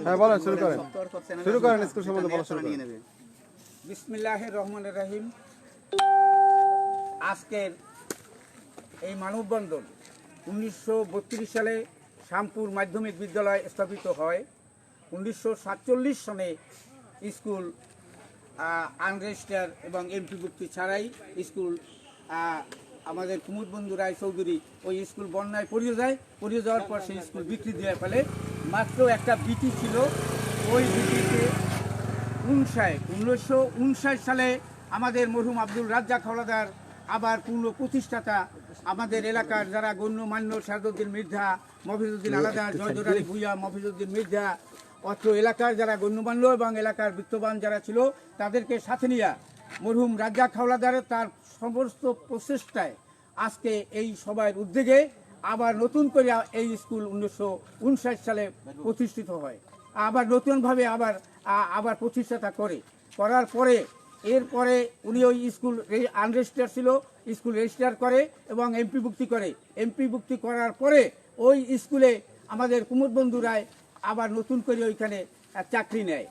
হ্যাঁ বলেন, শুরু করেন স্কুল সম্বন্ধে বলা শুরু করেন। বিসমিল্লাহির রহমানির রহিম। আজকের এই মানববন্ধন 1932 সালে শ্যামপুর মাধ্যমিক বিদ্যালয় স্থাপিত হয়। 1947 সনে স্কুল আনরেজিস্টার এবং এমপিভুক্তি ছাড়াই স্কুল আমাদের কুমুদ বন্ধু রায় চৌধুরী ওই স্কুল বন্যায় পড়িয়ে যাওয়ার পর সেই স্কুল বিক্রি দিয়ে ফেলে। মাত্র একটা বিটি ছিল, ওই বিটিতে 1959 সালে আমাদের মরহুম আব্দুল রাজ্জাক হাওলাদার আবার পূর্ণ প্রতিষ্ঠাতা আমাদের এলাকার যারা গণ্যমান্য শাহাদুদ্দিন মির্জা, মফিজউদ্দিন আলাদা, জয়দুর আলী ভূঁইয়া, মফিজউদ্দিন মির্জা, অত্র এলাকার যারা গণ্যমান্য এবং এলাকার বিত্তবান যারা ছিল তাদেরকে সাথে নিয়ে মরহুম রাজ্জাক হাওলাদার তার সমস্ত প্রচেষ্টায় আজকে এই সবার উদ্যোগে আবার নতুন করে এই স্কুল 1959 সালে প্রতিষ্ঠিত হয়। আবার নতুনভাবে আবার প্রতিষ্ঠাতা করার পরে এরপরে উনি ওই স্কুল আনরেজিস্টার ছিল, স্কুল রেজিস্টার করে এবং এমপিভুক্তি করার পরে ওই স্কুলে আমাদের কুমুদ বন্ধু রায় আবার নতুন করে ওইখানে চাকরি নেয়।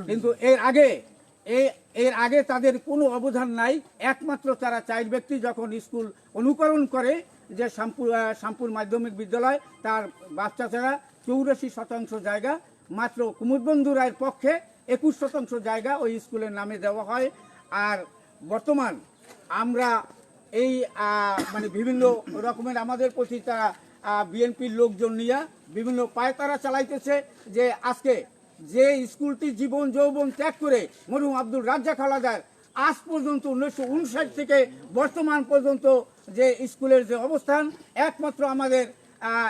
কিন্তু এর আগে তাদের কোনো অবদান নাই। একমাত্র তারা 4 ব্যক্তি যখন স্কুল অনুকরণ করে যে শ্যামপুর মাধ্যমিক বিদ্যালয়, তার বাচ্চা ছাড়া 84% জায়গা, মাত্র কুমুদ বন্ধু রায়ের পক্ষে 21% জায়গা ওই স্কুলের নামে দেওয়া হয়। আর বর্তমান আমরা এই মানে বিভিন্ন রকমের আমাদের প্রতি তারা বিএনপির লোকজন নিয়ে বিভিন্ন পায়তারা চালাইতেছে যে আজকে যে স্কুলটি জীবন যৌবন ত্যাগ করে মরহুম আব্দুল রাজ্জাক হাওলাদার আজ পর্যন্ত 1959 থেকে বর্তমান পর্যন্ত যে স্কুলের যে অবস্থান, একমাত্র আমাদের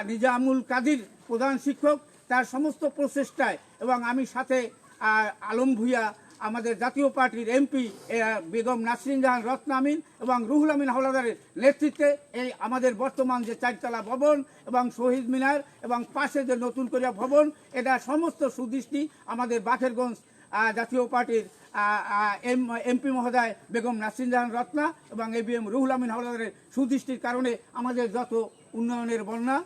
নিজামুল কাদির প্রধান শিক্ষক তার সমস্ত প্রচেষ্টায় এবং আমি সাথে আলম ভূঁইয়া, আমাদের জাতীয় পার্টির এমপি বেগম নাসরিন জাহান রত্না আমিন এবং রুহুল আমিন হাওলাদারের নেতৃত্বে এই আমাদের বর্তমান যে 4তলা ভবন এবং শহীদ মিনার এবং পাশে যে নতুন করে ভবন, এটা সমস্ত সুদৃষ্টি আমাদের বাকেরগঞ্জ জাতীয় পার্টির এমপি মহোদয় বেগম নাসরিন জাহান রত্না এবং এবিএম রুহুল আমিন হাওলাদারের সুদৃষ্টির কারণে আমাদের যত উন্নয়নের বন্যা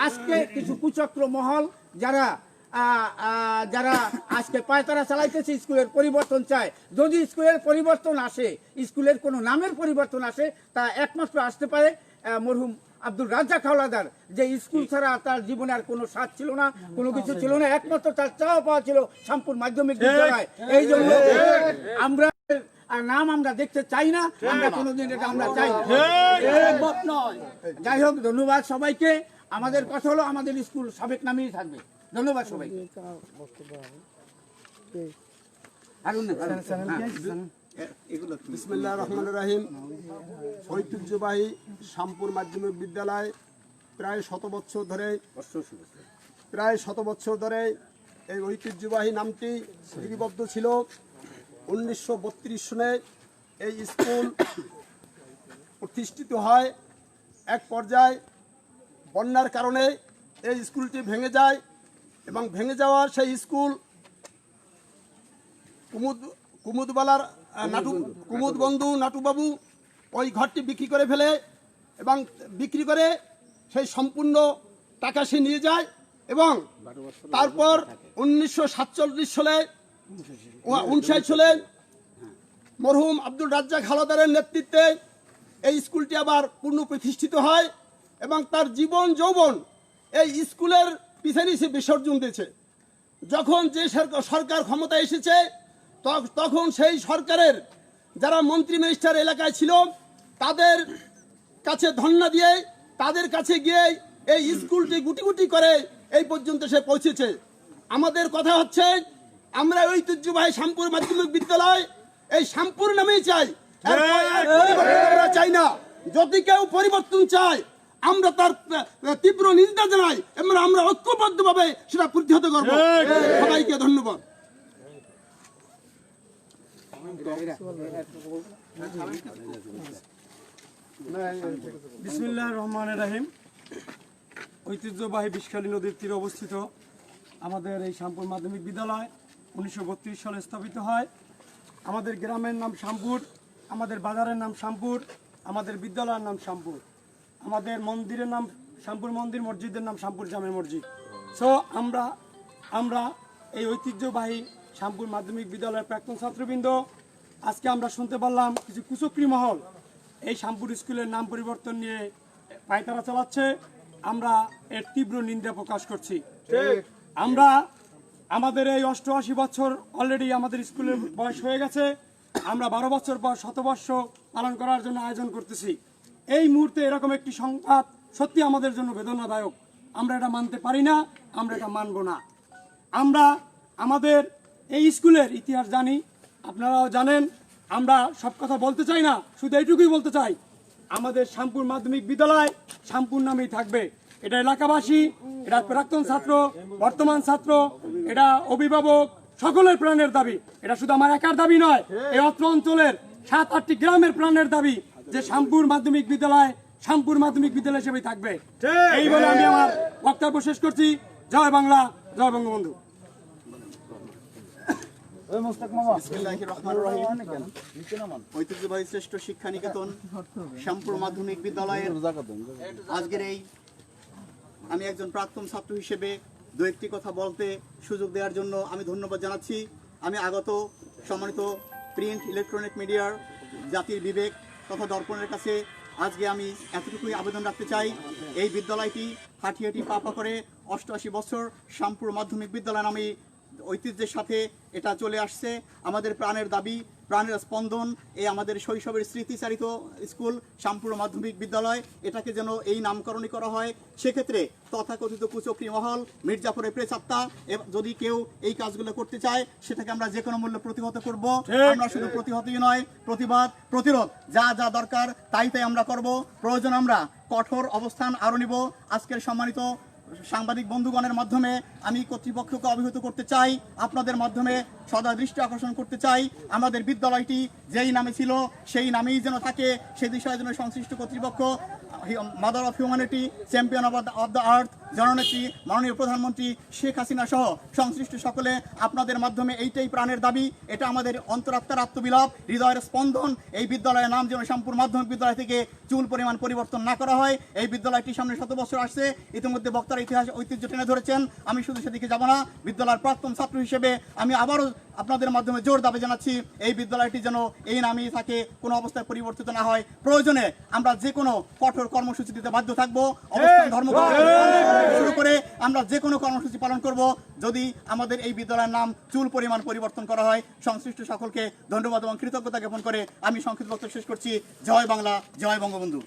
আজকে কিছু কুচক্র মহল যারা আজকে পায়তারা চালাইতেছে, স্কুলের পরিবর্তন চায়। যদি স্কুলের পরিবর্তন আসে, স্কুলের কোনো নামের পরিবর্তন আসে, তা একমাত্র আসতে পারে মরহুম আব্দুল রাজ্জাক হাওলাদার, যে স্কুল ছাড়া তার জীবনে আর কোনো স্বাদ ছিল না, কোনো কিছু ছিল না, একমাত্র তার চাওয়া পাওয়া ছিল শ্যামপুর মাধ্যমিক বিদ্যালয়। এই জন্য আমরা নাম আমরা দেখতে চাই না, আমরা কোনোদিন এটা আমরা চাই না। যাই হোক, ধন্যবাদ সবাইকে। আমাদের কথা হলো আমাদের স্কুল সাবেক নামেই থাকবে। ধন্যবাদ সবাইকে। বিসমিল্লাহির রহমানির রহিম। ঐতিহ্যবাহী শ্যামপুর মাধ্যমিক বিদ্যালয় প্রায় শত বছর ধরে এই ঐতিহ্যবাহী নামটি লিপিবদ্ধ ছিল। 1932 সনে এই স্কুল প্রতিষ্ঠিত হয়। এক পর্যায়ে বন্যার কারণে এই স্কুলটি ভেঙে যায় এবং ভেঙে যাওয়ার সেই স্কুল কুমুদ বন্ধু নাটুবাবু ওই ঘরটি বিক্রি করে ফেলে এবং বিক্রি করে সেই সম্পূর্ণ টাকা সে নিয়ে যায় এবং তারপর 1947 সালে 59 সালে মরহুম আব্দুল রাজ্জাক হাওলাদারের নেতৃত্বে এই স্কুলটি আবার পুনঃপ্রতিষ্ঠিত হয় এবং তার জীবন যৌবন এই স্কুলের পিছনে সে বিসর্জন দিয়েছে। যখন যে সরকার ক্ষমতায় এসেছে তখন সেই সরকারের যারা মন্ত্রী মিনিস্টার এলাকায় ছিল তাদের কাছে ধন্না দিয়ে তাদের কাছে গিয়ে এই স্কুলটি গুটি গুটি করে এই পর্যন্ত সে পৌঁছেছে। আমাদের কথা হচ্ছে আমরা ঐতিহ্যবাহী শ্যামপুর মাধ্যমিক বিদ্যালয় এই শ্যামপুর নামেই চাই, আমরা চাই না। যদি কেউ পরিবর্তন চায় আমরা তার তীব্র নিন্দা জানাই এবং আমরা ঐক্যবদ্ধভাবে সেটা প্রতিহত করব। সবাইকে ধন্যবাদ। বিসমিল্লাহির রহমানির রহিম। ঐতিহ্যবাহী বিষখালী নদীর তীরে অবস্থিত আমাদের এই শ্যামপুর মাধ্যমিক বিদ্যালয় 1932 সালে স্থাপিত হয়। আমাদের গ্রামের নাম শ্যামপুর, আমাদের বাজারের নাম শ্যামপুর, আমাদের বিদ্যালয়ের নাম শ্যামপুর, আমাদের মন্দিরের নাম শ্যামপুর মন্দির, মসজিদের নাম শ্যামপুর জামে মসজিদ। সো আমরা এই ঐতিহ্যবাহী শ্যামপুর মাধ্যমিক বিদ্যালয়ের প্রাক্তন ছাত্রবৃন্দ আজকে আমরা শুনতে পারলাম কিছু কুচক্রী মহল এই শ্যামপুর স্কুলের নাম পরিবর্তন নিয়ে পায়তারা চালাচ্ছে। আমরা এর তীব্র নিন্দা প্রকাশ করছি। আমরা আমাদের এই 88 বছর অলরেডি আমাদের স্কুলের বয়স হয়ে গেছে। আমরা 12 বছর পর শতবর্ষ পালন করার জন্য আয়োজন করতেছি। এই মুহূর্তে এরকম একটি সংঘাত সত্যি আমাদের জন্য বেদনাদায়ক। আমরা এটা মানতে পারি না, আমরা এটা মানব না। আমরা আমাদের এই স্কুলের ইতিহাস জানি, আপনারাও জানেন। আমরা সব কথা বলতে চাই না, শুধু এইটুকুই বলতে চাই, আমাদের শ্যামপুর মাধ্যমিক বিদ্যালয় শ্যামপুর নামেই থাকবে। এটা এলাকাবাসী, এটা প্রাক্তন ছাত্র, বর্তমান ছাত্র, এটা অভিভাবক সকলের প্রাণের দাবি। এটা শুধু আমার একার দাবি নয়, এই অত্র অঞ্চলের 7-8টি গ্রামের প্রাণের দাবি যে শ্যামপুর মাধ্যমিক বিদ্যালয় শ্যামপুর মাধ্যমিক বিদ্যালয় হিসেবে থাকবে। এই বলে আমি আমার বক্তব্য শেষ করছি। জয় বাংলা, জয় বঙ্গবন্ধু। বিসমিল্লাহির রহমানির রহিম। ঐতিহ্যবাহী শ্রেষ্ঠ শিক্ষা নিকেতন শ্যামপুর মাধ্যমিক বিদ্যালয়ের আজকের এই আমি একজন প্রাক্তন ছাত্র হিসেবে দু একটি কথা বলতে সুযোগ দেওয়ার জন্য আমি ধন্যবাদ জানাচ্ছি। আমি আগত সম্মানিত প্রিন্ট ইলেকট্রনিক মিডিয়ার জাতির বিবেক তথা দর্পণের কাছে আজকে আমি এতটুকুই আবেদন রাখতে চাই, এই বিদ্যালয়টি হাঁটি হাঁটি পা করে 88 বছর শ্যামপুর মাধ্যমিক বিদ্যালয় নামে ঐতিহ্যের সাথে এটা চলে আসছে। আমাদের প্রাণের দাবি, প্রাণের স্পন্দন, এই আমাদের শৈশবের স্মৃতিচারিত স্কুল শ্যামপুর মাধ্যমিক বিদ্যালয়, এটাকে যেন এই নামকরণই করা হয়। সেক্ষেত্রে তথাকথিত কুচক্রী মহল, মির্জাপুরের প্রেসাত্তা যদি কেউ এই কাজগুলো করতে চায় সেটাকে আমরা যে কোনো মূল্যে প্রতিহত করব। আমরা শুধু প্রতিহতই নয়, প্রতিবাদ প্রতিরোধ যা যা দরকার তাই আমরা করব। প্রয়োজন আমরা কঠোর অবস্থান আরও নিব। আজকের সম্মানিত সাংবাদিক বন্ধুগণের মাধ্যমে আমি কর্তৃপক্ষকে অবহিত করতে চাই, আপনাদের মাধ্যমে সদা দৃষ্টি আকর্ষণ করতে চাই, আমাদের বিদ্যালয়টি যেই নামে ছিল সেই নামেই যেন থাকে। সে বিষয়ে যেন সংশ্লিষ্ট কর্তৃপক্ষ, mother of humanity, champion of the earth জননেত্রী মাননীয় প্রধানমন্ত্রী শেখ হাসিনা সহ সংশ্লিষ্ট সকলে আপনাদের মাধ্যমে এইটাই প্রাণের দাবি, এটা আমাদের অন্তরাত্মার আত্মবিলাপ, হৃদয়ের স্পন্দন। এই বিদ্যালয়ের নাম যেন শ্যামপুর মাধ্যমিক বিদ্যালয় থেকে চুল পরিমাণ পরিবর্তন না করা হয়। এই বিদ্যালয়টি সামনে 100 বছর আসছে, ইতিমধ্যে বক্তারা ইতিহাস ঐতিহ্য টেনে ধরেছেন। আমি শুধু সেদিকে যাব না, বিদ্যালয়ের প্রাক্তন ছাত্র হিসেবে আমি আবারও আপনাদের মাধ্যমে জোর দাবি জানাচ্ছি, এই বিদ্যালয়টি যেন এই নামেই থাকে, কোনো অবস্থায় পরিবর্তিত না হয়। প্রয়োজনে আমরা যে কোনো কঠোর কর্মসূচি দিতে বাধ্য থাকবো, অবস্থান ধর্মঘট শুরু করে আমরা যে কোনো কর্মসূচি পালন করব যদি আমাদের এই বিদ্যালয়ের নাম চুল পরিমাণ পরিবর্তন করা হয়। সংশ্লিষ্ট সকলকে ধন্যবাদ এবং কৃতজ্ঞতা জ্ঞাপন করে আমি সংক্ষিপ্ত বক্তব্য শেষ করছি। জয় বাংলা, জয় বঙ্গবন্ধু।